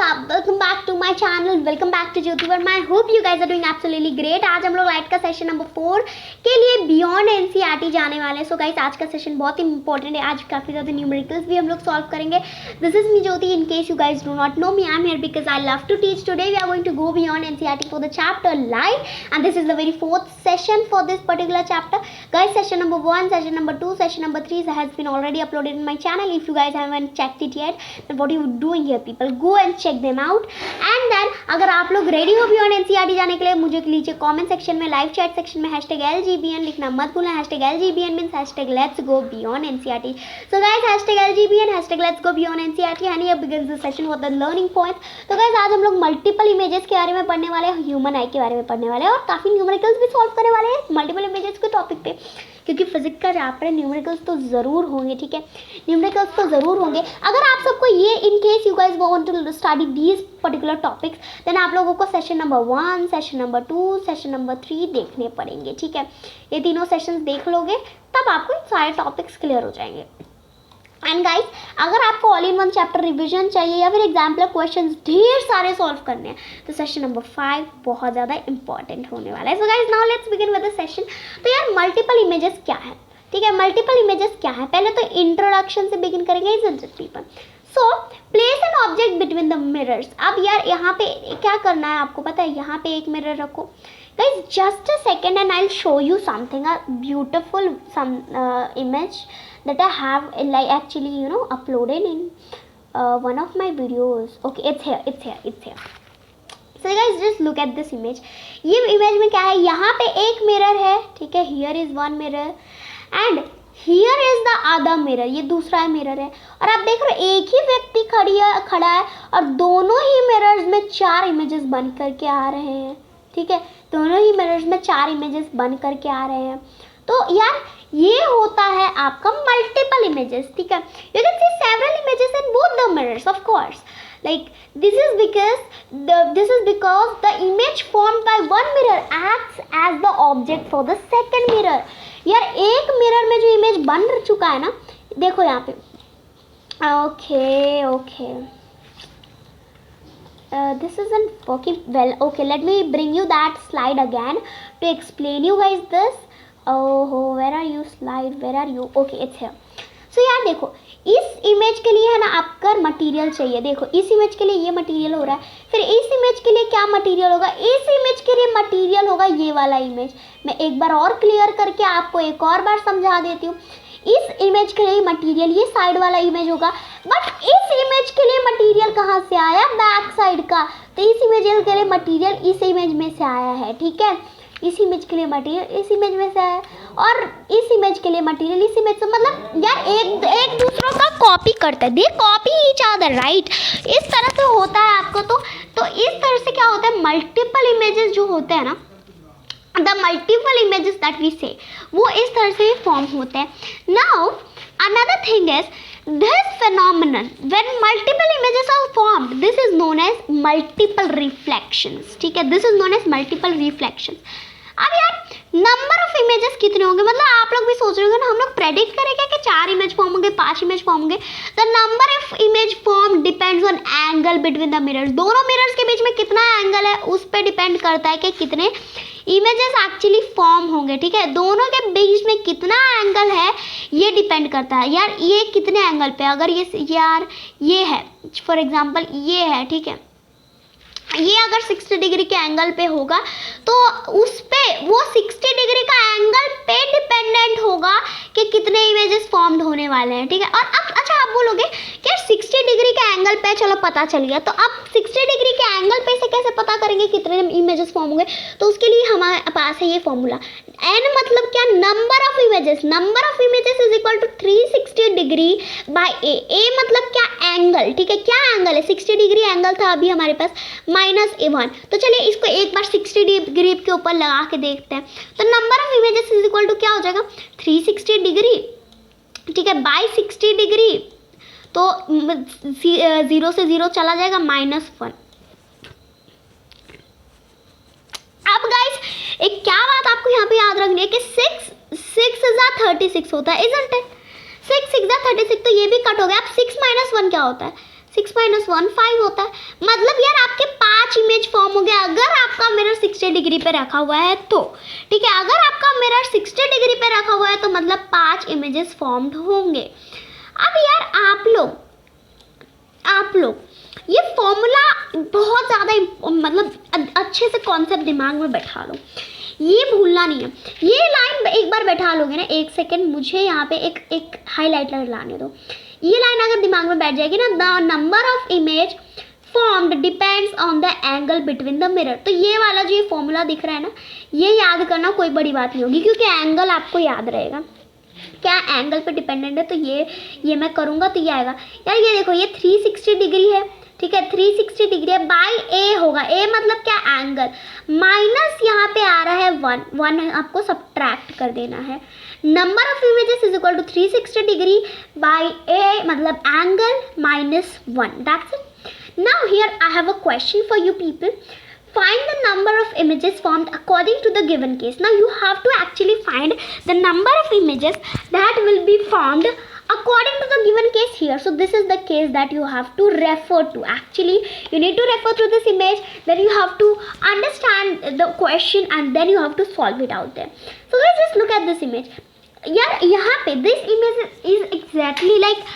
welcome back to my channel. Welcome back to Jyoti Verma. I hope you guys are doing absolutely great. आज हम लोग right का session number 4 के लिए beyond NCERT जाने वाले हैं. सो गाइस आज का सेशन बहुत इंपॉर्टेंट है. आज काफ़ी ज़्यादा न्यूमेरिकल्स भी हम लोग सॉल्व करेंगे. This is me Jyoti. In case you guys do not know me, I am here because I love to teach. Today we are going to go beyond NCERT for the chapter life, and this is the very fourth session for this particular chapter. Guys session number 1, session number 2, session number 3 has been already uploaded in my channel. If you guys haven't checked it yet, then what are you doing here people? Go and check them out. And then अगर आप लोग ready हो beyond NCERT जाने के लिए, मुझे लीजिए comment section में, लाइव चैट सेक्शन में #LGBN लिखना मत भूलना. #LGBN means #Let's go beyond NCERT. So guys #LGBN #Let's go beyond NCERT and here begins the session with the learning points. तो guys आज हम लोग मल्टीपल इमेजेस के बारे में पढ़ने वाले हैं, ह्यूमन आई के बारे में पढ़ने वाले हैं और काफ़ी न्यूमेरिकल्स भी सॉल्व करने वाले हैं मल्टीपल इमेजेस के टॉपिक पे, क्योंकि फिजिक्स का चैप्टर है. न्यूमेरिकल्स तो ज़रूर होंगे, ठीक है, न्यूमेरिकल्स तो ज़रूर होंगे. अगर आप सबको ये in case you guys want to study these particular topics, then आप लोगों को session number 1, session number 2, session number 3 देखने पड़ेंगे, ठीक है. ये तीनों सेशंस देख लोगे तब आपको सारे टॉपिक्स क्लियर हो जाएंगे. एंड गाइस अगर आपको all in one chapter revision चाहिए या फिर एग्जाम्पल क्वेश्चंस ढेर सारे सॉल्व करने हैं, तो सेशन नंबर 5 बहुत ज़्यादा इंपॉर्टेंट होने वाला है. So guys now let's begin with the session. तो यार मल्टीपल इमेजेस क्या है, ठीक है, मल्टीपल इमेजेस क्या है, पहले तो इंट्रोडक्शन से बिगिन करेंगे. Is people so place an object between the mirrors. अब यार यहाँ पे क्या करना है आपको पता है, यहाँ पे एक मिरर रखो. Guys, just a second and I'll show you something, a beautiful image that I have like actually uploaded in one of my videos. Okay, it's here. So guys just look at this image. ये image में क्या है, यहाँ पे एक mirror है, ठीक है, here is one mirror and here is the other mirror. ये दूसरा मिरर है और आप देख रहे हो एक ही व्यक्ति खड़ा है और दोनों ही मिरर्स में 4 इमेजेस बन करके आ रहे हैं, ठीक है, दोनों ही मिरर्स में 4 इमेजेस बन करके आ रहे हैं. तो यार ये होता है आपका मल्टीपल इमेजेस, ठीक है. You can see several images in both the mirrors of course. Like this is because the image formed by one mirror acts as the object for the second mirror. यार एक mirror में जो image बन चुका है ना, देखो यहाँ पे. Okay this isn't working well. Okay, let me bring you that slide again to explain you guys this. Oh, where are you slide, where are you? Okay, it's here. So यार देखो इस इमेज के लिए है ना आपका material चाहिए. देखो इस इमेज के लिए ये मटेरियल हो रहा है, फिर इस इमेज के लिए क्या मटेरियल होगा, इस इमेज के लिए मटेरियल होगा ये वाला इमेज. मैं एक बार और क्लियर करके आपको एक और बार समझा देती हूँ. इस इमेज के लिए मटेरियल ये साइड वाला इमेज होगा, बट इस इमेज के लिए मटेरियल कहाँ से आया, बैक साइड का. तो इस इमेज के लिए मटेरियल इस इमेज में से आया है, ठीक है, इस इमेज के लिए मटेरियल इस इमेज में से आया और इस इमेज के लिए मटेरियल इस इमेज से. मतलब यार एक दूसरों का कॉपी करता है, दे कॉपी ईच अदर, राइट. इस तरह से होता है आपको. तो इस तरह से क्या होता है, मल्टीपल इमेजेस जो होते हैं ना, the multiple images that we say, वो इस तरह से फॉर्म होते हैं. Now another thing is this phenomenon when multiple images are formed, this is known as multiple reflections, ठीक है, this is known as multiple reflections. अब यार नंबर ऑफ इमेजेस कितने होंगे, मतलब आप लोग भी सोच रहे होंगे ना, हम लोग प्रेडिक्ट करेंगे कि 4 इमेज फॉर्म होंगे, 5 इमेज फॉर्म होंगे. The number of image form depends on angle between the mirrors. दोनों मिरर्स के बीच में कितना एंगल है उस पर डिपेंड करता है कि कितने इमेजेस एक्चुअली फॉर्म होंगे, ठीक है. दोनों के बीच में कितना एंगल है ये डिपेंड करता है. यार ये कितने एंगल पे, अगर ये है फॉर एग्जांपल ये है, ठीक है, ये अगर 60 डिग्री के एंगल पे होगा तो उस पे वो 60 डिग्री का एंगल पे डिपेंडेंट होगा कि कितने इमेजेस फॉर्म्ड होने वाले हैं, ठीक है. और अब अच्छा आप बोलोगे कि यार 60 डिग्री के एंगल पे चलो पता चल गया, तो अब 60 डिग्री के एंगल पे से कैसे पता करेंगे कितने इमेजेस फॉर्म होंगे. तो उसके लिए हमारे पास है ये फॉर्मूला. एन मतलब क्या, number of images. Number of images is equal to 360 degree by A मतलब क्या, एंगल, ठीक है. क्या एंगल है, 60 डिग्री एंगल था अभी हमारे पास, -A1. तो चलिए इसको एक बार 60 डिग्री के ऊपर लगा के देखते हैं. तो number of images is equal to क्या हो जाएगा, 360 डिग्री, ठीक है, बाय 60 डिग्री. तो 0 से 0 चला जाएगा, -1. अब गाइस एक क्या बात आपको यहाँ पे याद रखनी है कि 6 × 36 होता है, isn't it? 6 × 36, तो ये भी कट हो गया. अब 6 - 1 क्या होता है, 6 - 1 5 होता है। मतलब यार आपके 5 इमेज फॉर्म हो गया अगर आपका मिरर 60 डिग्री पे रखा हुआ है तो, ठीक है। अगर आपका मिरर 60 डिग्री पे रखा हुआ है तो मतलब 5 इमेजेस फॉर्म्ड होंगे। अब यार आप लोग ये फॉर्मूला बहुत ज़्यादा मतलब अच्छे से कॉन्सेप्ट दिमाग में बैठा लो, ये भूलना नहीं है। ये लाइन एक बार बैठा लोगे ना, एक सेकेंड मुझे यहाँ पे एक हाईलाइटर लाने दो। ये लाइन अगर दिमाग में बैठ जाएगी ना, the number of image formed depends on the angle between the mirror. तो ये वाला जो ये फॉर्मूला दिख रहा है ना, ये याद करना कोई बड़ी बात नहीं होगी क्योंकि एंगल आपको याद रहेगा। क्या एंगल पे डिपेंडेंट है, तो ये मैं करूँगा तो ये आएगा। यार ये देखो, ये 360 डिग्री है, ठीक है, 360 डिग्री है, बाई ए होगा। ए मतलब क्या, एंगल, माइनस यहाँ पे आ रहा है 1 आपको सब्ट्रैक्ट कर देना है। Number of images is equal to 360 degree by A मतलब angle minus 1, that's it. Now here I have a question for you people. Find the number of images formed according to the given case. Now you have to actually find the number of images that will be formed according to the given case here. So this is the case that you have to refer to. Actually you need to refer to this image, then you have to understand the question and then you have to solve it out there. So let's just look at this image. यार यहाँ पे this image is exactly like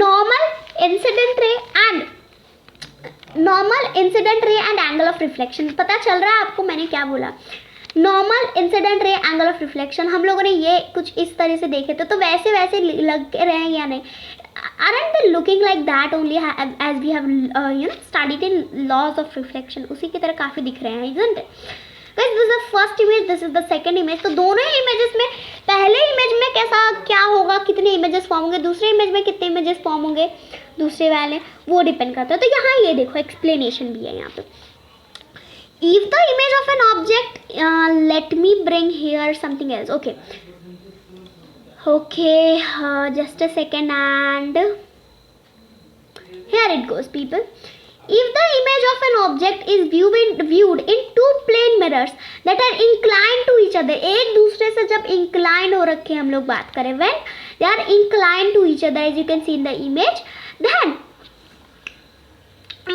normal incident ray and angle of reflection. पता चल रहा है आपको मैंने क्या बोला, normal incident ray angle of reflection. हम लोगों ने ये कुछ इस तरह से देखे थे, तो वैसे लग रहे हैं या नहीं? aren't they looking like that only as we have studied in laws of reflection? उसी की तरह काफ़ी दिख रहे हैं, isn't it? Guys, this is the first image, this is the second image। तो दोनों ही इमेजेस में, पहले इमेज में कैसा क्या होगा, कितने इमेजेस फॉर्म होंगे, दूसरे इमेज में कितने इमेजेस फॉर्म होंगे, दूसरे वाले वो डिपेंड करता है। तो यहाँ ये देखो एक्सप्लेनेशन भी है यहाँ पे। If the image of an object, let me bring here something else. Okay, just a second and here it goes, people. If the image of an object is viewed in two plane mirrors that are inclined to each other, एक दूसरे से जब inclined हो रखे हम लोग बात करें, when they are inclined to each other as you can see in the image, then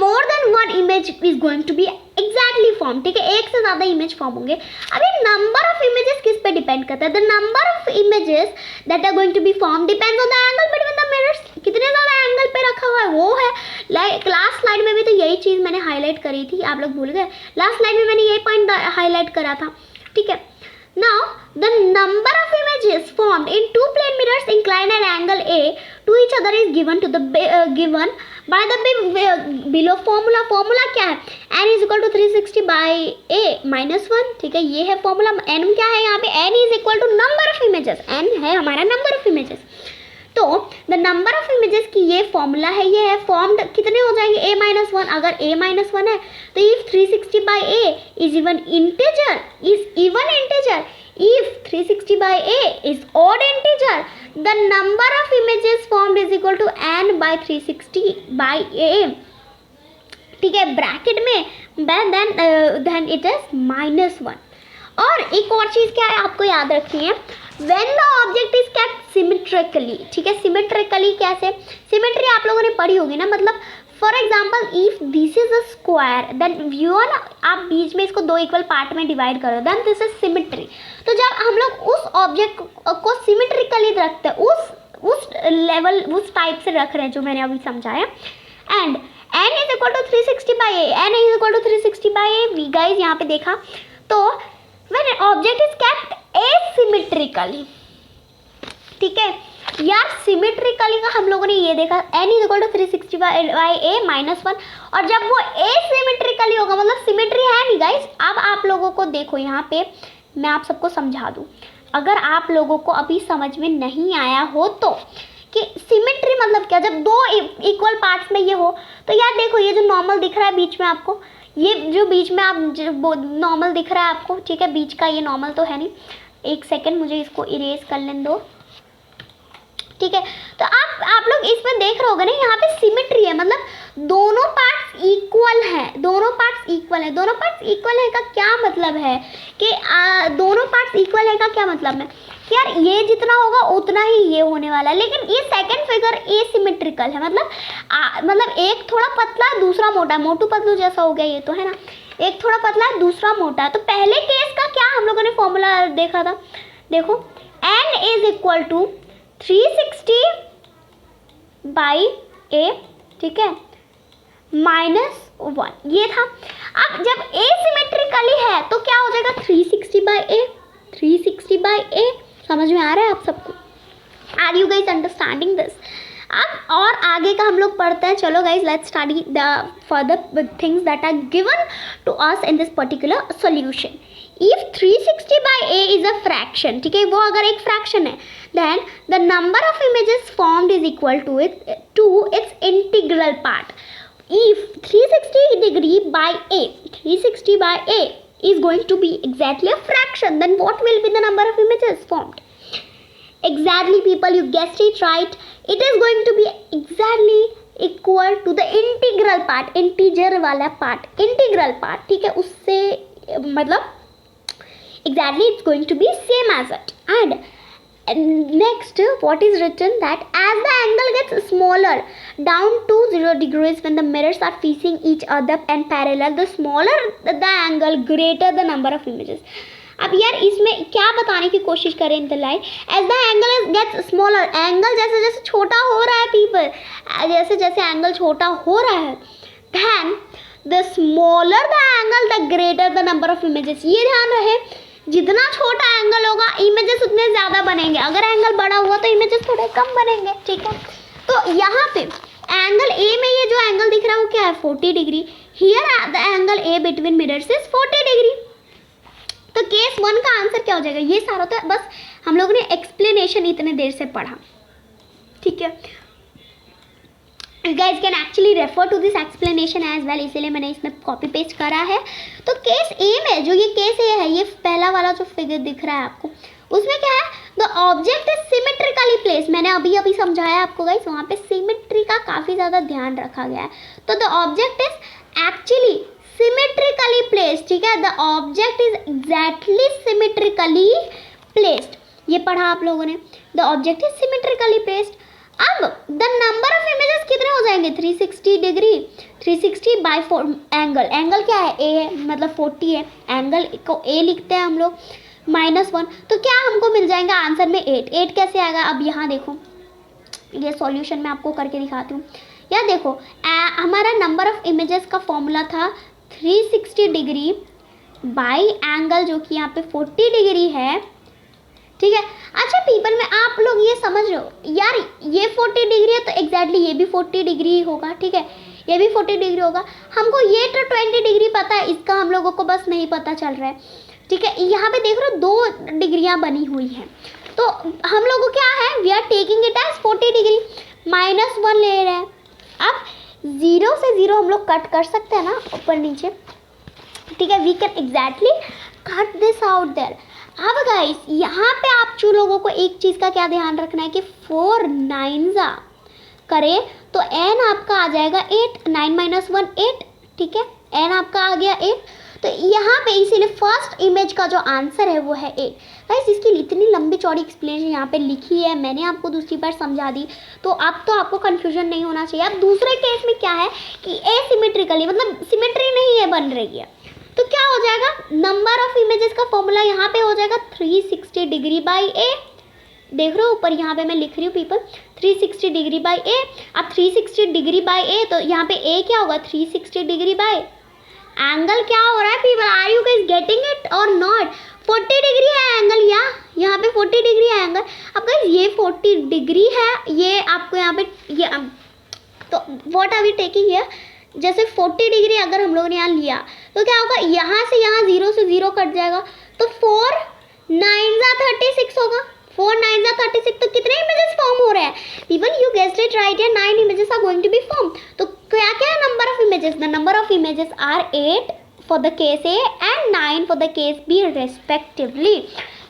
more than one image is going to be exactly formed, ठीक है, एक से ज़्यादा इमेज फॉर्म होंगे। अभी नंबर ऑफ इमेजेस किस पे डिपेंड करता है? The number of images that are going to be form depends on the angle between the mirrors. कितने ज़्यादा एंगल पे रखा हुआ है वो है। लास्ट स्लाइड में भी तो यही चीज़ मैंने हाईलाइट करी थी, आप लोग भूल गए? लास्ट स्लाइड में मैंने यही पॉइंट हाईलाइट करा था, ठीक है। Now the number of images formed in two plane mirrors inclined at angle A to each other is given to the given by the below formula। Formula क्या है? n is equal to 360 by a minus 1, ठीक है, ये है formula. n क्या है यहाँ पे? n is equal to number of images, n है हमारा नंबर ऑफ इमेजेस। तो द नंबर ऑफ इमेजेस की ये फॉर्मूला है, ये है फॉर्म्ड कितने हो जाएंगे? a minus 1। अगर a minus 1 है तो if 360 by a is even integer, if 360 by a is odd integer, the number of images formed is equal to n by 360 by a, ठीक है, ब्रैकेट में then it is -1। और एक और चीज़ क्या है आपको याद रखनी है, when the object is kept symmetrically, ठीक है, सिमेट्रिकली कैसे? सिमेट्री आप लोगों ने पढ़ी होगी ना, मतलब for example if this is a square then you ना, आप बीच में इसको दो इक्वल पार्ट में डिवाइड करो, देन दिस इज सिमेट्री। तो जब हम लोग उस ऑब्जेक्ट को सिमेट्रिकली रखते हैं, उस लेवल उस टाइप से रख रहे हैं जो मैंने अभी समझाया, and n is equal to 360 by a, n is equal to 360 by a. We guys यहाँ पे देखा तो when an object is kept asymmetrically, ठीक है यार, सिमेट्रिकली का हम लोगों ने ये देखा, n is equal to 360 by A -1। और जब वो एसिमेट्रिकली होगा मतलब सिमेट्री है नहीं गाइस। अब आप लोगों को देखो यहाँ पे मैं आप सबको समझा दूँ, अगर आप लोगों को अभी समझ में नहीं आया हो तो, कि सिमेट्री मतलब क्या, जब दो इक्वल पार्ट्स में ये हो, तो यार देखो ये जो नॉर्मल दिख रहा है बीच में आपको, ये जो बीच में आप नॉर्मल दिख रहा है आपको, ठीक है, बीच का ये नॉर्मल तो है नहीं। एक सेकंड मुझे इसको इरेज कर लेने दो, ठीक है। तो आप लोग इसमें देख रहे होगे ना, यहाँ पे सिमेट्री है, मतलब दोनों पार्ट पार्ट्स इक्वल है, दोनों पार्ट्स इक्वल है। दोनों पार्ट्स इक्वल है का क्या मतलब है कि दोनों पार्ट्स इक्वल है का क्या मतलब है कि यार ये जितना होगा उतना ही ये होने वाला है। लेकिन ये सेकंड फिगर एसिमेट्रिकल है, मतलब एक थोड़ा पतला है दूसरा मोटा है, मोटू पतलू जैसा हो गया ये तो है ना, एक थोड़ा पतला है दूसरा मोटा है। तो पहले केस का क्या हम लोगों ने फॉर्मूला देखा था, देखो n is equal to 360 by a, ठीक है, -1 ये था। अब जब एसिमेट्रिकली है तो क्या हो जाएगा 360 बाई a, 360 बाई a। समझ में आ रहा है आप सबको? Are you guys understanding this? अब और आगे का हम लोग पढ़ते हैं। चलो guys let's study the further things that are given to us in this particular solution. If 360 by a is a fraction, ठीक है, वो अगर एक फ्रैक्शन है, then the number of images formed is equal to its integral part. If 360 degree by a, 360 by a is going to be exactly a fraction, then what will be the number of images formed? Exactly people, you guessed it right. It is going to be exactly equal to the integral part, integer वाला part, integral part, ठीक है, उससे मतलब exactly it's going to be same as it. And next what is written that as the angle gets smaller down to 0 degrees when the mirrors are facing each other and parallel, the smaller the angle greater the number of images. अब यार इसमें क्या बताने की कोशिश करें in the line, as the angle gets smaller, angle जैसे जैसे छोटा हो रहा है पीपल, जैसे जैसे एंगल छोटा हो रहा है, then the smaller the angle the greater the number of images. ये ध्यान रहे जितना छोटा एंगल होगा इमेजेस उतने ज़्यादा बनेंगे, अगर एंगल बड़ा हुआ तो इमेजेस थोड़े कम बनेंगे, ठीक है। तो यहाँ पे एंगल ए में ये जो एंगल दिख रहा है वो क्या है 40 degree. Here the angle A between mirrors is 40 degree. तो केस 1 का आंसर क्या हो जाएगा, ये सारा तो बस हम लोगों ने एक्सप्लेनेशन इतने देर से पढ़ा, ठीक है। You guys can actually refer to this explanation as well, इसीलिए मैंने इसमें कॉपी पेस्ट करा है। तो केस ए में जो ये केस ए है, ये पहला वाला जो फिगर दिख रहा है आपको, उसमें क्या है, the object is symmetrically place. मैंने अभी अभी समझाया आपको गाइस, वहाँ पे सिमेट्री का काफ़ी ज़्यादा ध्यान रखा गया है। तो the object is actually symmetrically placed, ठीक है, the object is exactly symmetrically placed, ये पढ़ा आप लोगों ने, the object is symmetrically placed. अब द नंबर ऑफ इमेजेस कितने हो जाएंगे 360 डिग्री, 360 बाई 4 एंगल, एंगल क्या है ए है, मतलब 40 है, एंगल को ए लिखते हैं हम लोग, -1। तो क्या हमको मिल जाएगा आंसर में 8 कैसे आएगा। अब यहाँ देखो, ये सॉल्यूशन मैं आपको करके दिखाती हूँ। यार देखो हमारा नंबर ऑफ इमेजेस का फॉर्मूला था 360 डिग्री बाई एंगल जो कि यहाँ पे 40 डिग्री है, ठीक है। अच्छा पीपल में आप लोग ये समझ रहे हो यार, ये 40 डिग्री है तो एग्जैक्टली ये भी 40 डिग्री होगा, ठीक है, ये भी 40 डिग्री होगा। हमको ये तो 20 डिग्री पता है, इसका हम लोगों को बस नहीं पता चल रहा है, ठीक है। यहाँ पे देख रहे हो 2 डिग्रियाँ बनी हुई हैं, तो हम लोगों को क्या है, we are taking it as 40 degree, -1 ले रहे हैं। अब 0 से 0 हम लोग कट कर सकते हैं ना ऊपर नीचे, ठीक है, we can exactly cut this out there. अब गाइस यहाँ पे आप जो लोगों को एक चीज़ का क्या ध्यान रखना है कि 4 9 करें तो n आपका आ जाएगा 8, 9 - 1 8, ठीक है, n आपका आ गया 8। तो यहाँ पे इसीलिए फर्स्ट इमेज का जो आंसर है वो है 8। गाइस इसकी इतनी लंबी चौड़ी एक्सप्लेनेशन यहाँ पे लिखी है, मैंने आपको दूसरी बार समझा दी, तो अब तो आपको कन्फ्यूजन नहीं होना चाहिए। अब दूसरे केस में क्या है कि एसिमेट्रिकली, मतलब सिमेट्री नहीं है बन रही है, तो क्या हो जाएगा, नंबर ऑफ इमेजेस का फॉर्मूला यहाँ पे हो जाएगा 360 डिग्री बाई ए। देख रहे हो ऊपर यहाँ पे मैं लिख रही हूँ पीपल 360 डिग्री बाई ए। अब 360 डिग्री बाई ए, तो यहाँ पे ए क्या होगा 360 डिग्री बाई एंगल क्या हो रहा है people, are you guys getting it और नॉट। 40 डिग्री है एंगल, यहाँ पे 40 डिग्री है एंगल। अब गाइस ये 40 डिग्री है, ये आपको यहाँ पे ये, तो what are we taking here, जैसे 40 डिग्री अगर हम लोगों ने यहाँ लिया तो क्या होगा, यहाँ से यहाँ 0 से 0 कट जाएगा, तो 4 9 36 होगा, 4 9 36। तो कितने इमेजेस फॉर्म हो रहे हैं people, you guessed it right, 9 images are going to be form. तो क्या क्या है number of images, the number of images are 8 for the case A and 9 for the case B respectively.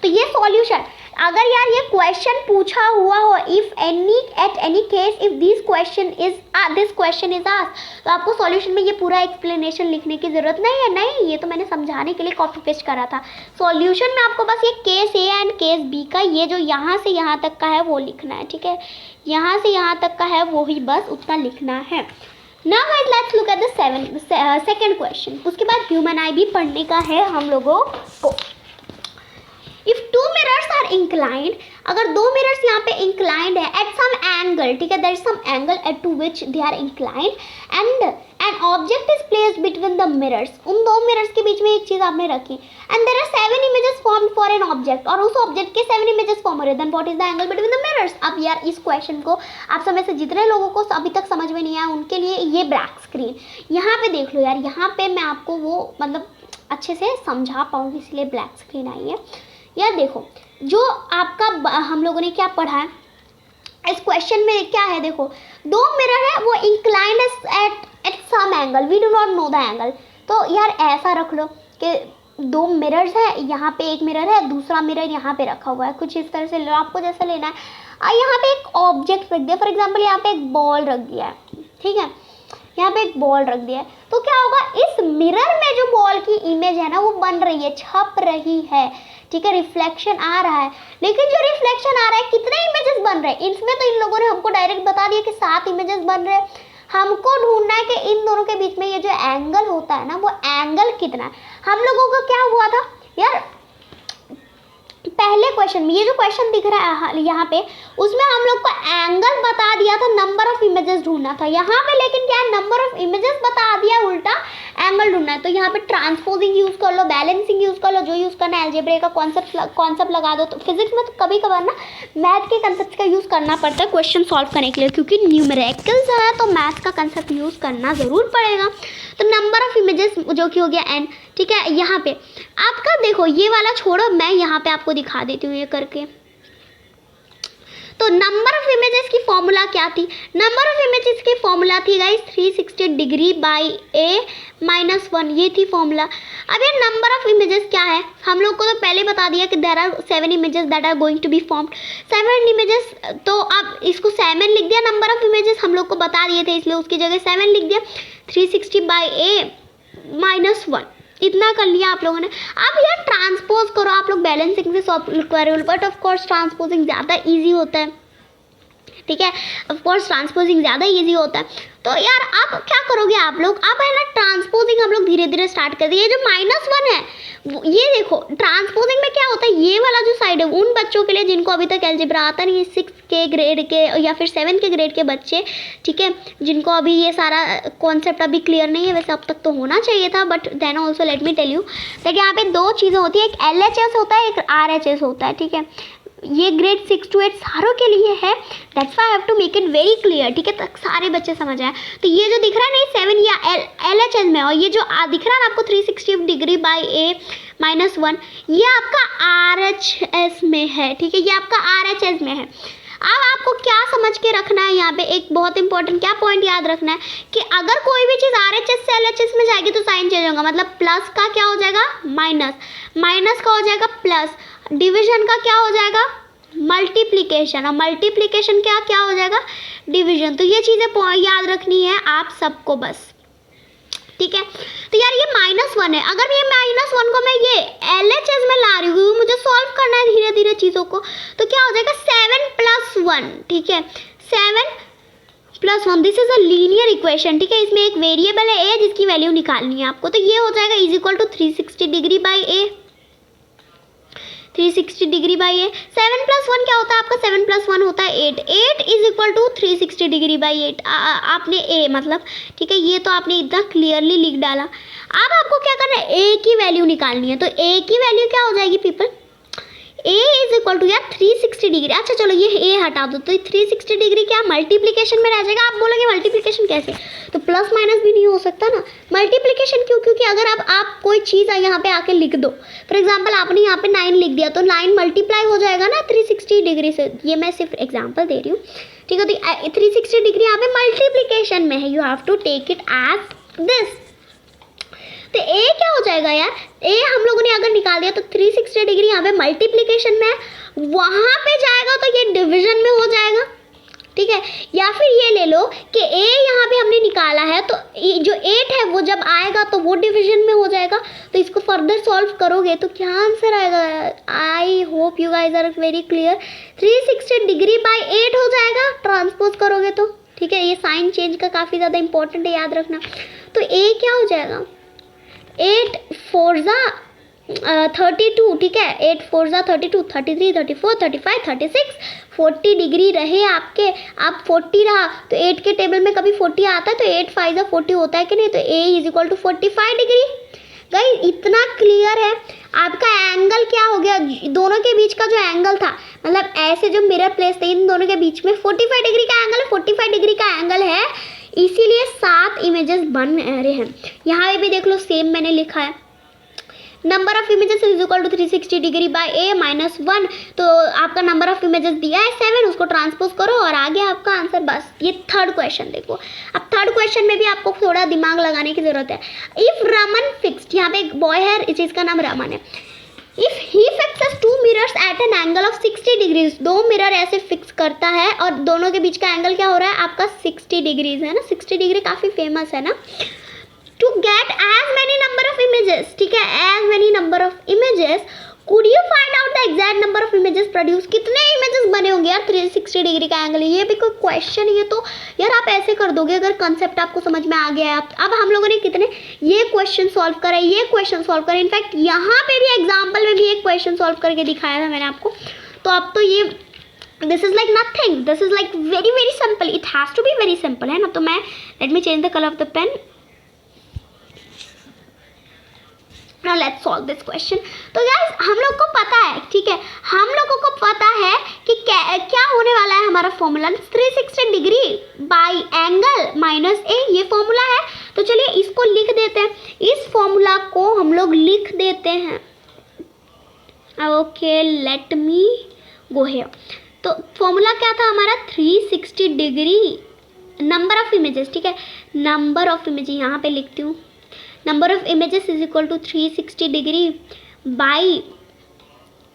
तो ये solution अगर यार ये क्वेश्चन पूछा हुआ हो, if any at any case if this question is asked, तो आपको सॉल्यूशन में ये पूरा एक्सप्लेनेशन लिखने की जरूरत नहीं है। नहीं, ये तो मैंने समझाने के लिए कॉपी पेस्ट करा था। सॉल्यूशन में आपको बस ये case A and case B का, ये जो यहाँ से यहाँ तक का है वो लिखना है, ठीक है, यहाँ से यहाँ तक का है वो ही बस उतना लिखना है। Now guys, let's look at the second question. उसके बाद ह्यूमन आई भी पढ़ने का है हम लोगों को। If two mirrors are inclined, अगर दो मिरर्स यहाँ पे inclined है at some angle, ठीक है, there is some angle at to which they are inclined, and an object is placed between the mirrors. उन दो मिरर्स के बीच में एक चीज आपने रखी, and there are 7 images formed for an object, और उस ऑब्जेक्ट के 7 images form हो रहे, then what is the angle between the mirrors? अब यार इस क्वेश्चन को आप समय से जितने लोगों को अभी तक समझ में नहीं आया उनके लिए ये ब्लैक स्क्रीन यहाँ पे देख लो यार, यहाँ पे मैं आपको वो मतलब अच्छे से समझा पाऊंगी इसलिए ब्लैक स्क्रीन आई है। यार देखो, जो आपका हम लोगों ने क्या पढ़ा है इस क्वेश्चन में क्या है, देखो दो मिरर है वो inclined at some angle, we do not know the angle. तो यार ऐसा रख लो कि दो मिरर्स है, यहाँ पे एक मिरर है, दूसरा मिरर यहाँ पे रखा हुआ है, कुछ इस तरह से लो, आपको जैसा लेना है। यहाँ पे एक ऑब्जेक्ट रख दिया, फॉर एग्जाम्पल यहाँ पे एक बॉल रख दिया है, ठीक है, यहाँ पे एक बॉल रख दिया है, तो क्या होगा, इस मिरर में जो बॉल की इमेज है ना वो बन रही है, छप रही है, ठीक है, रिफ्लेक्शन आ रहा है। लेकिन जो रिफ्लेक्शन आ रहा है कितने इमेजेस बन रहे हैं, इसमें तो इन लोगों ने हमको डायरेक्ट बता दिया कि 7 इमेजेस बन रहे हैं। हमको ढूंढना है कि इन दोनों के बीच में ये जो एंगल होता है ना वो एंगल कितना है। हम लोगों का क्या हुआ था यार, पहले क्वेश्चन में ये जो क्वेश्चन दिख रहा है यहाँ पे, उसमें हम लोग को एंगल बता दिया था, नंबर ऑफ इमेजेस ढूंढना था। यहाँ पे लेकिन क्या है, नंबर ऑफ इमेजेस बता दिया, उल्टा एंगल ढूंढना है। तो यहाँ पे ट्रांसपोजिंग यूज कर लो, बैलेंसिंग यूज कर लो, जो यूज करना है, अलजेब्रा का कॉन्सेप्ट लगा दो। तो फिजिक्स में तो कभी कभार ना मैथ के कंसेप्ट का यूज करना पड़ता है क्वेश्चन सॉल्व करने के लिए, क्योंकि न्यूमेरिकल्स है तो मैथ का कंसेप्ट यूज करना जरूर पड़ेगा। तो नंबर ऑफ इमेजेस जो कि हो गया n, ठीक है। यहाँ पे आपका देखो ये वाला छोड़ो, मैं यहाँ पे आपको दिखा देती हूँ ये करके। तो नंबर ऑफ इमेजेस की फॉर्मूला क्या थी, नंबर ऑफ इमेजेस की फॉर्मूला थी guys 360 degree by a minus 1, ये थी फॉर्मूला। अब ये नंबर ऑफ इमेजेस क्या है, हम लोग को तो पहले बता दिया कि there are 7 images that are going to be formed, 7 images. तो अब इसको 7 लिख दिया, नंबर ऑफ इमेजेस हम लोग को बता दिए थे इसलिए उसकी जगह 7 लिख दिया, 360 बाई a माइनस 1, इतना कर लिया आप लोगों ने। अब यार ट्रांसपोज करो, आप लोग बैलेंसिंग से सॉल्व करो, बट ऑफ कोर्स ट्रांसपोजिंग ज़्यादा इजी होता है, ठीक है, ऑफ कोर्स ट्रांसपोजिंग ज़्यादा इजी होता है। तो यार आप क्या करोगे आप लोग, आप है ना ट्रांसपोजिंग हम लोग धीरे धीरे स्टार्ट कर दिए। ये जो -1 है ये देखो, ट्रांसपोजिंग में क्या होता है, ये वाला जो साइड है उन बच्चों के लिए जिनको अभी तक अलजेब्रा आता नहीं है, 6 के ग्रेड के या फिर 7 के ग्रेड के बच्चे, ठीक है, जिनको अभी ये सारा कॉन्सेप्ट अभी क्लियर नहीं है, वैसे अब तक तो होना चाहिए था, but then also let me tell you that यहाँ पे 2 चीज़ें होती है, एक LHS होता है, एक RHS होता है, ठीक है। ये ग्रेड 6 to 8 सारों के लिए है, that's why I have to make it very clear, ठीक है, तक सारे बच्चे समझ आए। तो ये जो दिख रहा है ना 7 या LHS में, और ये जो दिख रहा है ना आपको 360 डिग्री बाई a माइनस 1, ये आपका RHS में है, ठीक है, ये आपका RHS में है। अब आपको क्या समझ के रखना है यहाँ पे, एक बहुत इंपॉर्टेंट क्या पॉइंट याद रखना है कि अगर कोई भी चीज़ RHS से LHS में जाएगी तो साइन चेंज होगा, मतलब प्लस का क्या हो जाएगा माइनस, माइनस का हो जाएगा प्लस, डिवीजन का क्या हो जाएगा मल्टीप्लिकेशन, और मल्टीप्लिकेशन क्या क्या हो जाएगा डिवीजन। तो ये चीज़ें याद रखनी है आप सबको बस, ठीक है। तो यार ये -1 है, अगर ये -1 को मैं ये LHS में ला रही हूँ, मुझे सॉल्व करना है धीरे धीरे चीज़ों को, तो क्या हो जाएगा 7 + 1, ठीक है, 7 + 1, this is a linear equation, ठीक है। इसमें एक वेरिएबल है a जिसकी वैल्यू निकालनी है आपको, तो ये हो जाएगा is equal to 360 degree by a, 360 degree by a। 7 + 1 क्या होता है आपका, 7 + 1 होता है 8, 8 is equal to 360 degree by 8, आपने a मतलब, ठीक है, ये तो आपने इतना क्लियरली लिख डाला। अब आपको क्या करना है, a की वैल्यू निकालनी है, तो a की वैल्यू क्या हो जाएगी people, a is equal to यार 360 डिग्री, अच्छा चलो ये a हटा दो, तो 360 डिग्री क्या मल्टीप्लिकेशन में रह जाएगा। आप बोलोगे मल्टीप्लिकेशन कैसे, तो प्लस माइनस भी नहीं हो सकता ना, मल्टीप्लिकेशन क्यों, क्योंकि अगर आप कोई चीज़ यहाँ पे आके लिख दो, फॉर एग्जांपल आपने यहाँ पे 9 लिख दिया, तो 9 मल्टीप्लाई हो जाएगा ना 360 डिग्री से, ये मैं सिर्फ एग्जाम्पल दे रही हूँ, ठीक है। तो 360 डिग्री यहाँ पे मल्टीप्लिकेशन में है, you have to take it as this. तो ए क्या हो जाएगा यार, ए हम लोगों ने अगर निकाल दिया तो 360 डिग्री यहाँ पे मल्टीप्लीकेशन में है, वहाँ पे जाएगा तो ये डिवीजन में हो जाएगा, ठीक है। या फिर ये ले लो कि ए यहाँ पे हमने निकाला है तो जो 8 है वो जब आएगा तो वो डिवीजन में हो जाएगा। तो इसको फर्दर सॉल्व करोगे तो क्या आंसर आएगा, I hope you guys are very clear. 360 degree by 8 हो जाएगा ट्रांसपोज करोगे तो, ठीक है। ये साइन चेंज का काफ़ी ज़्यादा इंपॉर्टेंट है, याद रखना। तो ए क्या हो जाएगा, 8 4 32, ठीक है। 8 4 32, 33 34 35 36, 40 डिग्री रहे आपके, आप 40 रहा तो 8 के टेबल में कभी 40 आता है तो 8 5 40 होता है कि नहीं, तो A is equal to 45 degree. Guys इतना क्लियर है। आपका एंगल क्या हो गया, दोनों के बीच का जो एंगल था, मतलब ऐसे जो मिरर प्लेस थे इन दोनों के बीच में 45 डिग्री का एंगल है, 45 डिग्री का एंगल है, इसीलिए 7 इमेजेस बन रहे हैं। यहाँ पे भी देख लो सेम मैंने लिखा है, number of images is equal to 360 degree by a minus 1। तो आपका नंबर ऑफ इमेजेस दिया है 7, उसको ट्रांसपोज करो और आ गया आपका आंसर। बस ये थर्ड क्वेश्चन देखो। अब थर्ड क्वेश्चन में भी आपको थोड़ा दिमाग लगाने की जरूरत है। इफ रमन फिक्स्ड, यहाँ पे एक बॉय है जिसका नाम रमन है, if he fixes 2 mirrors at an angle of 60 degrees, 2 mirror ऐसे फिक्स करता है और दोनों के बीच का एंगल क्या हो रहा है आपका 60 डिग्रीज है ना, 60 डिग्री काफ़ी फेमस है ना। To get as many number of images, ठीक है, as many number of images, could you find out the exact number of images produced? कितने images बने होंगे यार 360 डिग्री का एंगल, ये भी कोई क्वेश्चन है तो यार आप ऐसे कर दोगे अगर कंसेप्ट आपको समझ में आ गया है। अब हम लोगों ने कितने ये क्वेश्चन सॉल्व करा, ये क्वेश्चन सॉल्व करा, इनफैक्ट यहाँ पे भी एग्जाम्पल में भी एक क्वेश्चन सॉल्व करके दिखाया था मैंने आपको। तो अब तो ये this is like nothing, this is like very very simple, it has to be very simple, है ना। तो मैं let me change the colour of the pen. Now let's solve this question। तो guys हम लोग को पता है, ठीक है, हम लोगों को पता है कि क्या होने वाला है हमारा formula, 360 degree by angle minus A, ये फॉर्मूला है। तो चलिए इसको लिख देते हैं, इस फॉर्मूला को हम लोग लिख देते हैं। Okay let me go here. तो फॉर्मूला क्या था हमारा, 360 डिग्री नंबर ऑफ इमेजेस, ठीक है, नंबर ऑफ इमेजेस यहाँ पे लिखती हूँ, number of images is equal to 360 degree by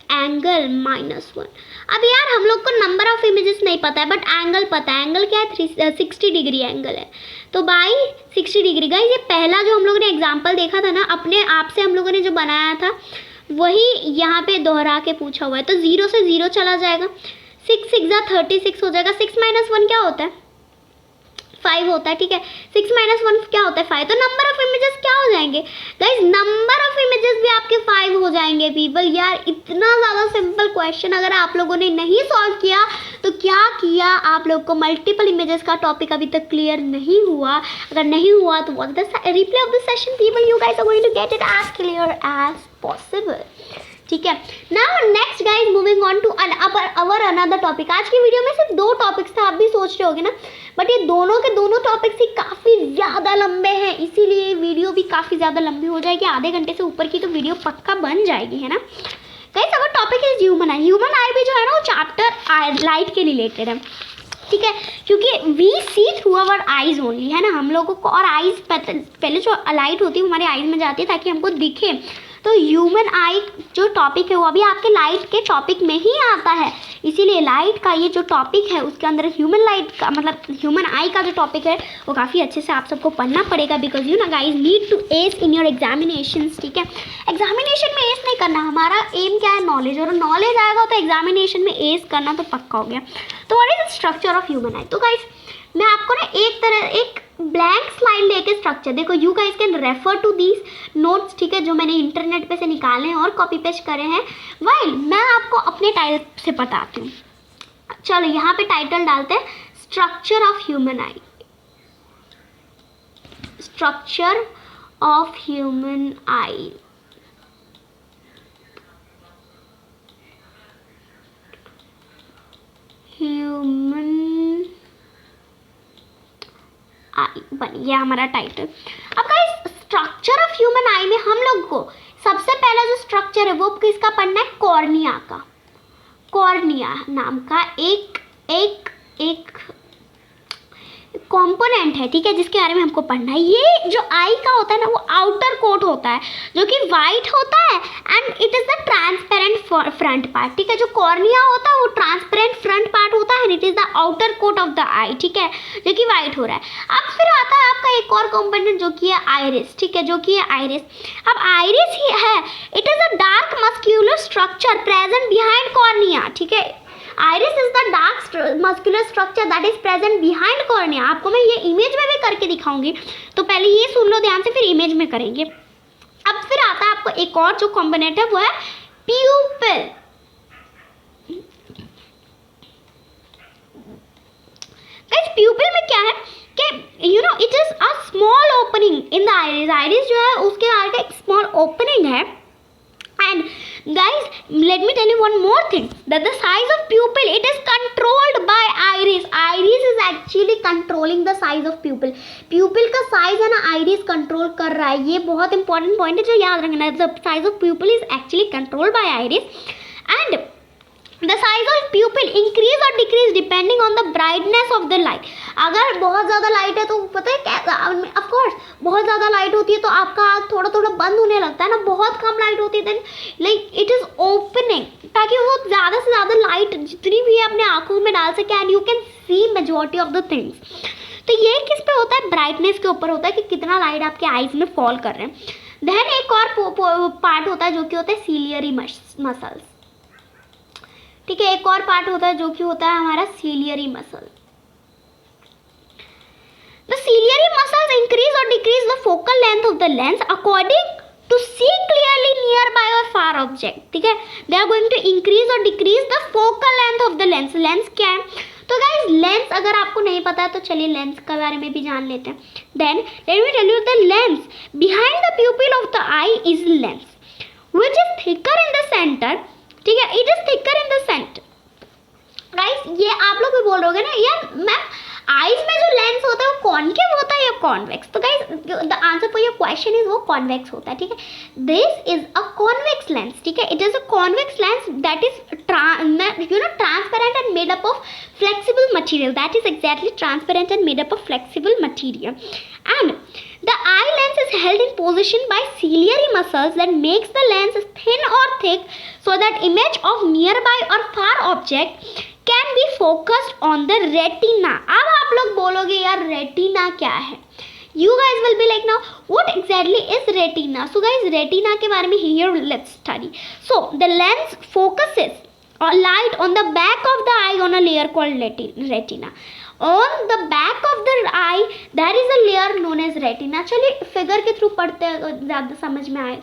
angle minus 1। अब यार हम लोग को नंबर ऑफ इमेजेस नहीं पता है बट एंगल पता है, एंगल क्या है 360 डिग्री एंगल है, तो बाई 60 डिग्री। गाइस ये पहला जो हम लोगों ने एग्जांपल देखा था ना, अपने आप से हम लोगों ने जो बनाया था वही यहाँ पे दोहरा के पूछा हुआ है। तो 0 से 0 चला जाएगा, 6 6 36 हो जाएगा, 6 माइनस 1 क्या होता है 5 होता है, ठीक है, 6 माइनस 1 क्या होता है 5। तो नंबर ऑफ इमेजेस क्या हो जाएंगे गाइज, नंबर ऑफ इमेजेस भी आपके 5 हो जाएंगे पीपल। यार इतना ज़्यादा सिंपल क्वेश्चन अगर आप लोगों ने नहीं सॉल्व किया तो क्या किया, आप लोग को मल्टीपल इमेजेस का टॉपिक अभी तक क्लियर नहीं हुआ। अगर नहीं हुआ तो watch the replay of the session people, you guys are going to get it as clear as possible, ठीक है। Now next guys moving on to our another topic. आज की वीडियो में सिर्फ 2 टॉपिक्स थे, आप भी सोच रहे होगे ना, बट ये दोनों के दोनों टॉपिक्स ही काफ़ी ज़्यादा लंबे हैं, इसीलिए वीडियो भी काफ़ी ज़्यादा लंबी हो जाएगी, आधे घंटे से ऊपर की तो वीडियो पक्का बन जाएगी, है ना। Guys our topic is human I. Human आई भी जो है ना वो चैप्टर लाइट के रिलेटेड है, ठीक है, क्योंकि we see through our eyes only, है ना, हम लोगों को और आइज पहले जो लाइट होती है हमारे आइज में जाती है ताकि हमको दिखे। तो ह्यूमन आई जो टॉपिक है वो अभी आपके लाइट के टॉपिक में ही आता है, इसीलिए लाइट का ये जो टॉपिक है उसके अंदर ह्यूमन लाइट का मतलब ह्यूमन आई का जो टॉपिक है वो काफ़ी अच्छे से आप सबको पढ़ना पड़ेगा, बिकॉज यू ना guys need to ace in your examinations, ठीक है। एग्जामिनेशन में एस नहीं करना, हमारा एम क्या है नॉलेज, और नॉलेज आएगा तो एग्जामिनेशन में एस करना तो पक्का हो गया। तो what is the structure of human eye. तो गाइज मैं आपको ना एक ब्लैंक स्लाइड लेके स्ट्रक्चर देखो, you guys can refer to these notes, ठीक है, जो मैंने इंटरनेट पे से निकाले हैं और कॉपी पेस्ट करे हैं, वाइल मैं आपको अपने टाइटल से बताती हूँ। चलो यहाँ पे टाइटल डालते हैं, structure of human I, structure of human I. Human आई बन गया हमारा टाइटल। अब गाइस स्ट्रक्चर ऑफ ह्यूमन आई में हम लोग को सबसे पहला जो स्ट्रक्चर है वो किसका पढ़ना है, कॉर्निया का। कॉर्निया नाम का एक कंपोनेंट है, ठीक है, जिसके बारे में हमको पढ़ना है। ये जो आई का होता है ना वो आउटर कोट होता है जो कि वाइट होता है and it is the transparent front part, ठीक है। जो कॉर्निया होता है वो ट्रांसपेरेंट फ्रंट पार्ट होता है and it is the outer coat of the eye, ठीक है, जो कि वाइट हो रहा है। अब फिर आता है आपका एक और कंपोनेंट जो कि है आइरिस, ठीक है, जो कि है आइरिस। अब आइरिस ही है, it is a dark muscular structure present behind cornea, ठीक है। Iris is the dark muscular structure that is present behind cornea. आपको मैं ये इमेज में भी करके दिखाऊंगी, तो पहले ये सुन लो ध्यान से, फिर इमेज में करेंगे। अब फिर आता है आपको एक और जो कंपोनेंट है वो है प्यूपिल। गाइस प्यूपिल में क्या है कि you know it is a small opening in the iris. Iris जो है उसके आगे एक स्मॉल ओपनिंग है। And guys, let me tell you one more thing, that the size of pupil, it is controlled by iris. Iris is actually controlling the size of pupil. Pupil का size है ना iris control कर रहा है। ये बहुत important point है जो याद रखना है। The size of pupil is actually controlled by iris and the size of pupil increase or decrease depending on the brightness of the light. अगर बहुत ज़्यादा लाइट है तो पता है क्या, ऑफ कोर्स बहुत ज़्यादा लाइट होती है तो आपका आँख थोड़ा थोड़ा बंद होने लगता है ना। बहुत कम लाइट होती है then like it is opening, ताकि वो ज़्यादा से ज़्यादा लाइट जितनी भी है अपने आँखों में डाल सके and you can C majority of the things. तो ये किस पे होता है, ब्राइटनेस के ऊपर होता है कि कितना लाइट आपके आइज में फॉल कर रहे हैं। देन एक और पार्ट होता है जो कि होता है सीलियरी मसल्स, ठीक है। एक और पार्ट होता है जो कि होता है हमारा ciliary muscle. The ciliary muscles increase और decrease the focal length of the lens according to see clearly near by और फार ऑब्जेक्ट, ठीक है। They are going to increase और decrease the focal length of the lens. Lens क्या है, तो guys lens अगर आपको नहीं पता है तो चलिए लेंस के बारे में भी जान लेते हैं। Then let me tell you the lens behind the pupil of the eye is lens which is thicker in the centre, ठीक है, it is thicker in the centre. Guys ये आप लोग भी बोल रहे होगे ना यार मैम आईज में जो लेंस होता है वो कॉनकेव होता है या कॉन्वेक्स, तो guys the answer for your question is वो कॉन्वेक्स होता है, ठीक है। This is a convex lens, ठीक है, it is a convex lens that is transparent and made up of flexible material, that is exactly transparent and made up of flexible material, and the eye lens is held in position by ciliary muscles that makes the lens thin or thick so that image of nearby or far object can be focused on the retina. अब आप लोग बोलोगे यार retina क्या है, you guys will be like now what exactly is retina? So guys retina के बारे में here let's study. So the lens focuses or light on the back of the eye on a layer called retina. On the back of the eye there is a layer known as retina. चलिए figure के through पढ़ते हैं ज़्यादा समझ में आए।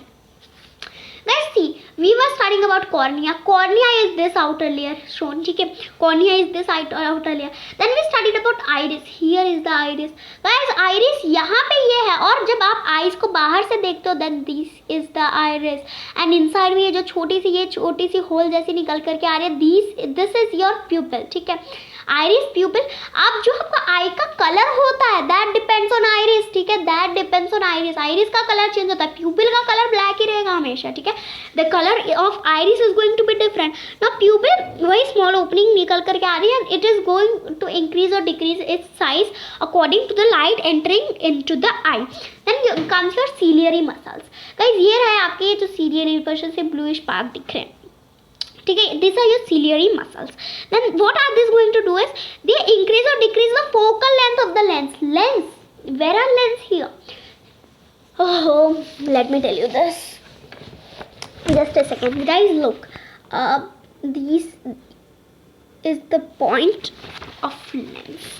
Let's see, we were studying about cornea. Cornea is this outer layer shown, ठीक है, cornea is this outer layer. Then we studied about iris. Here is the iris. Guys iris यहाँ पे ये है और जब आप eyes को बाहर से देखते हो then this is the iris and inside में ये जो छोटी सी होल जैसी निकल करके आ रही है this is your pupil, ठीक है, आइरिस प्यूपिल। अब जो आपका आई का कलर होता है दैट डिपेंड्स ऑन आइरिस, ठीक है, that depends on iris. Iris का कलर चेंज होता है, प्यूपिल का कलर ब्लैक ही रहेगा हमेशा, ठीक है। The colour of iris is going to be different. Now pupil वही स्मॉल ओपनिंग निकल करके आ रही है, it is going to increase और decrease its size according to the light entering into the eye. Then comes your ciliary muscles. Guys ये है आपके ये जो सीलियरी मसल से ब्लूइश पार्ट दिख रहे हैं, ठीक है, these are your ciliary muscles. Then what are these going to do is they increase or decrease the focal length of the lens. Lens, where are lens here? Oh, let me tell you this. Just a second, guys. Look, this is the point of lens.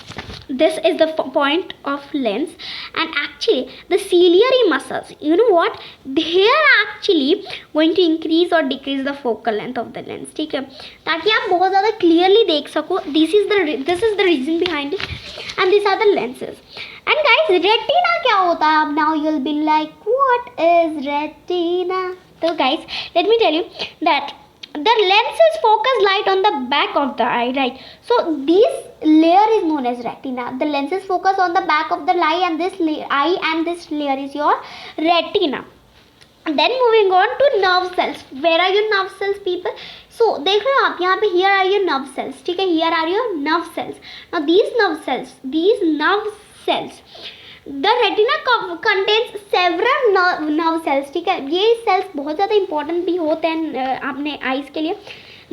This is the point of lens, and actually the ciliary muscles, you know what, they are actually going to increase or decrease the focal length of the lens, ठीक है, ताकि आप बहुत ज़्यादा clearly देख सको। This is the reason behind it, and these are the lenses. And guys retina क्या होता है? अब now you'll be like what is retina? So guys let me tell you that the lenses focus light on the back of the eye, right? So this layer is known as retina. The lenses focus on the back of the eye and this eye and this layer is your retina. Then moving on to nerve cells. Where are your nerve cells, people? So देख रहे हो आप यहाँ पे, here are your nerve cells, ठीक है, here are your nerve cells. Now these nerve cells, the retina contains several nerve cells, ठीक है. ये cells बहुत ज़्यादा important भी होते हैं अपने eyes के लिए.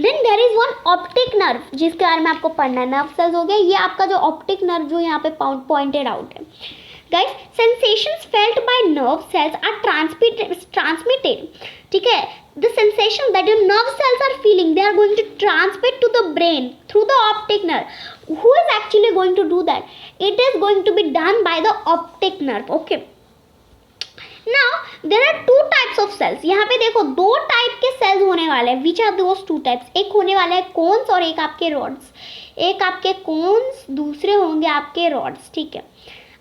Then there is one optic nerve, जिसके बारे में आपको पढ़ना है. nerve cells हो गया, ये आपका जो optic nerve जो यहाँ पे pointed out है. Guys, sensations felt by nerve cells are transmitted, ठीक है. The sensation that your nerve cells are feeling, they are going to transmit to the brain through the optic nerve. Who is actually going to do that? It is going to be done by the optic nerve. Okay. Now there are two types of cells. यहाँ पे देखो दो type के sales होने वाले हैं. Which are those two types? एक होने वाला है कोन्स और एक आपके रॉड्स. एक आपके कोन्स, दूसरे होंगे आपके रॉड्स, ठीक है.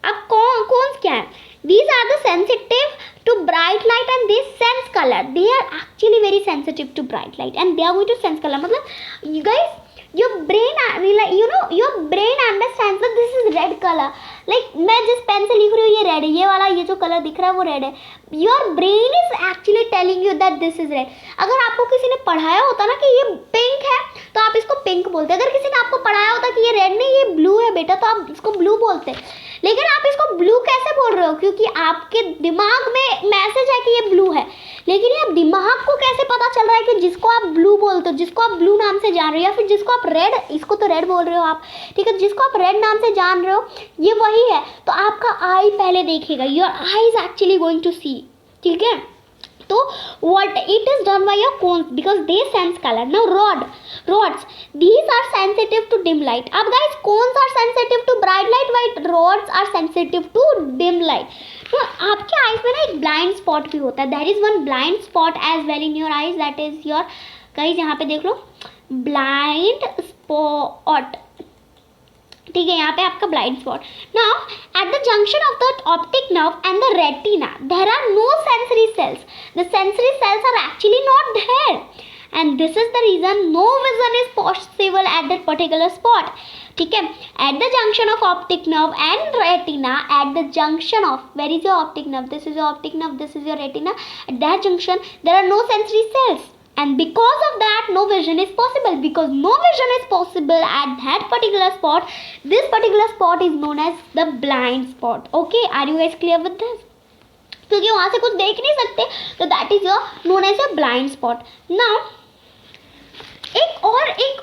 अब कोन्स क्या है? These are the sensitive to bright light and they sense color. They are actually very sensitive to bright light and they are going to sense color. मतलब you guys, your brain, like you know, your brain understands that this is red color. Like मैं जिस pen से लिख रही हूँ ये red है, ये वाला ये जो कलर दिख रहा है वो रेड है. Your brain is actually telling you that this is red. अगर आपको किसी ने पढ़ाया होता ना कि ये पिंक है तो आप इसको पिंक बोलते. अगर किसी ने आपको पढ़ाया होता कि ये रेड नहीं ये ब्लू है बेटा तो आप इसको ब्लू बोलते. लेकिन आप इसको ब्लू कैसे बोल रहे हो? क्योंकि आपके दिमाग में मैसेज है कि ये ब्लू है. लेकिन ये दिमाग को कैसे पता चल रहा है कि जिसको आप ब्लू बोलते हो, जिसको आप ब्लू नाम से जान रहे हो, या फिर जिसको आप रेड, इसको तो रेड बोल रहे हो आप, ठीक है, जिसको आप रेड नाम से जान रहे हो ये वही है. तो आपका आई पहले देखेगा. Your eye is actually going to see, ठीक है. तो what it is done by your cones because they sense color. Now rods, these are sensitive to dim light. अब guys cones are sensitive to bright light while rods are sensitive to dim light. तो आपके eyes में ना एक blind spot भी होता है. There is one blind spot as well in your eyes, that is your, guys यहाँ पे देख लो, blind spot, ठीक है, यहाँ पे आपका blind spot. Now at the junction of the optic nerve and the retina there are no sensory cells. The sensory cells are actually not there and this is the reason no vision is possible at that particular spot, ठीक है. At the junction of optic nerve and retina, at the junction of, where is your optic nerve, this is your optic nerve, this is your retina. Eight that junction there are no sensory cells. And because of that, no vision is possible. Because no vision is possible at that particular spot, this particular spot is known as the blind spot. Okay, are you guys clear with this? क्योंकि वहाँ से कुछ देख नहीं सकते, तो that is your known as a blind spot. Now, एक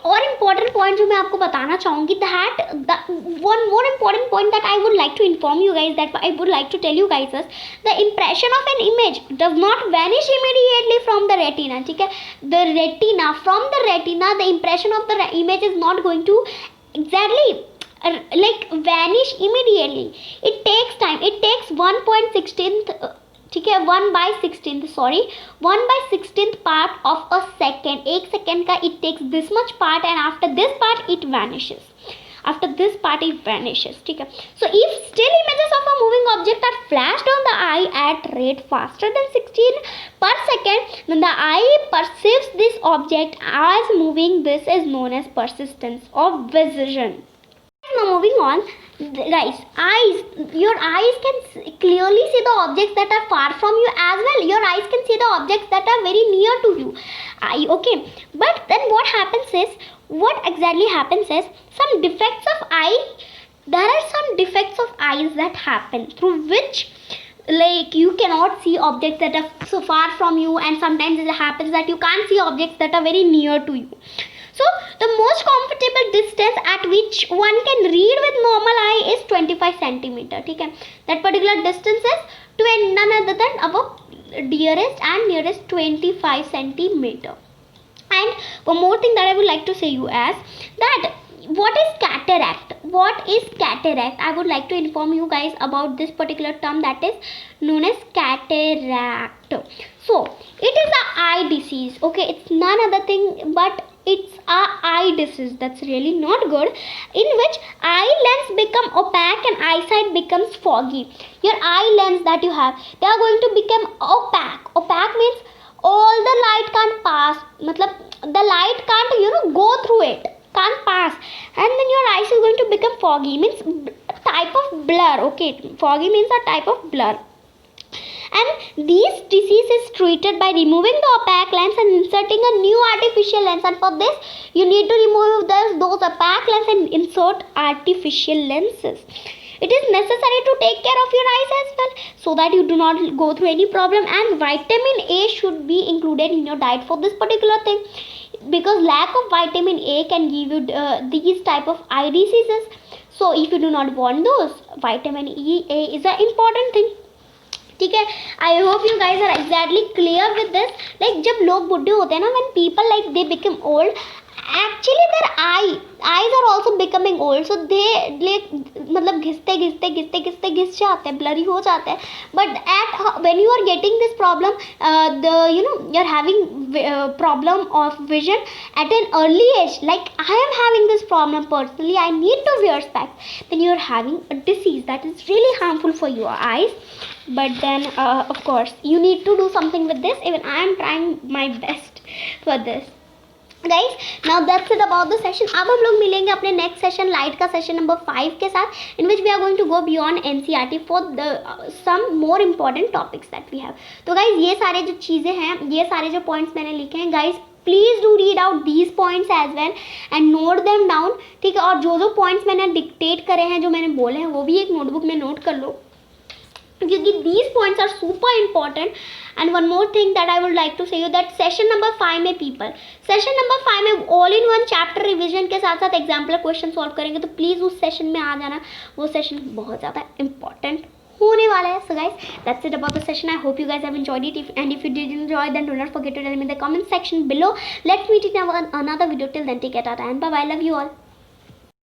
और important point जो मैं आपको बताना चाहूँगी, that the one more important point that I would like to inform you guys, that I would like to tell you guys is the impression of an image does not vanish immediately from the retina, ठीक है. The retina, from the retina, the impression of the image is not going to exactly like vanish immediately. It takes time. It takes 1/16th, ठीक है, 1/16th part of a second. एक second का it takes this much part and after this part it vanishes. After this part it vanishes, ठीक है. So if still images of a moving object are flashed on the eye at rate faster than 16 per second, then the eye perceives this object as moving. This is known as persistence of vision. Now moving on, guys, your eyes can clearly see the objects that are far from you as well. Your eyes can see the objects that are very near to you. Okay, but then what exactly happens is some defects of eye. There are some defects of eyes that happen through which, like, you cannot see objects that are so far from you, and sometimes it happens that you can't see objects that are very near to you. So the most comfortable distance at which one can read with normal eye is 25 centimeter, ठीक है. That particular distance is to none other than our dearest and nearest 25 centimeter. And one more thing that I would like to say you as that, what is cataract? What is cataract? I would like to inform you guys about this particular term that is known as cataract. So it is an eye disease. Okay, it's none other thing but it's a eye disease that's really not good, in which eye lens become opaque and eyesight becomes foggy. Your eye lens that you have, they are going to become opaque. Opaque means all the light can't pass, matlab the light can't, you know, go through it, can't pass, and then your eyes is going to become foggy, means type of blur. Okay, foggy means a type of blur. And This disease is treated by removing the opaque lens and inserting a new artificial lens, and for this you need to remove those opaque lens and insert artificial lenses. It is necessary to take care of your eyes as well, so that you do not go through any problem, and vitamin A should be included in your diet for this particular thing, because lack of vitamin A can give you these type of eye diseases. So if you do not want those, vitamin A is an important thing. ठीक है, I hope you guys are exactly clear with this. Like जब लोग बुढ़े होते हैं ना, when people like they become old, actually their eyes are also becoming old, so they मतलब घिसते घिसते घिसते घिसते घिस जाते हैं, ब्लरी हो जाते हैं. But at when you are getting this problem, you are having problem of vision at an early age, like I am having this problem personally, I need to wear specs, then you are having a disease that is really harmful for your eyes. But then of course you need to do something with this. Even I am trying my best for this. Guys, now that's it about the session. अब हम लोग मिलेंगे अपने next session, light का session number 5 के साथ, in which we are going to go beyond NCERT for the some more important topics that we have. तो guys ये सारे जो चीज़ें हैं, ये सारे जो पॉइंट्स मैंने लिखे हैं, guys please do read out these points as well and note them down. ठीक है, और जो जो पॉइंट्स मैंने डिक्टेट करे हैं, जो मैंने बोले हैं, वो भी एक नोटबुक में नोट कर लो, क्योंकि these points are super important. And one more thing that I would like to say you, that session number 5 में people, session number 5 में all in one chapter revision के साथ साथ एग्जाम्पल क्वेश्चन सॉल्व करेंगे. तो please उस session में आ जाना, वो सेशन बहुत ज़्यादा important होने वाला है. So guys, that's it about the session. I hope you guys have enjoyed it. And if you did enjoy, then do not forget to tell me in the comment section below. Let's meet in another video. Till then, take care, tata, and bye bye. Love you all.